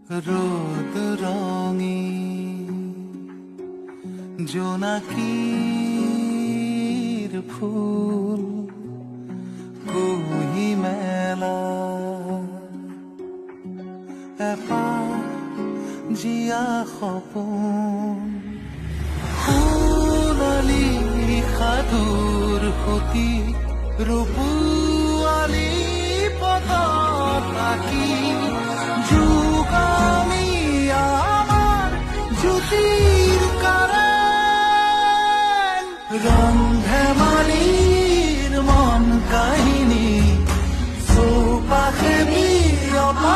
ৰোদ ৰঙে জোনাকিৰ ফুল কুহি মেলা এপাহ জীয়া সপোন সোণালী সাধুৰ সতী ৰূপোৱালী পদত আঁকি যুগামি আমাৰ জ্যোতিৰ কাৰণ ৰং ধেমালিৰ মন কাহিনী চৌপাশে বিয়পা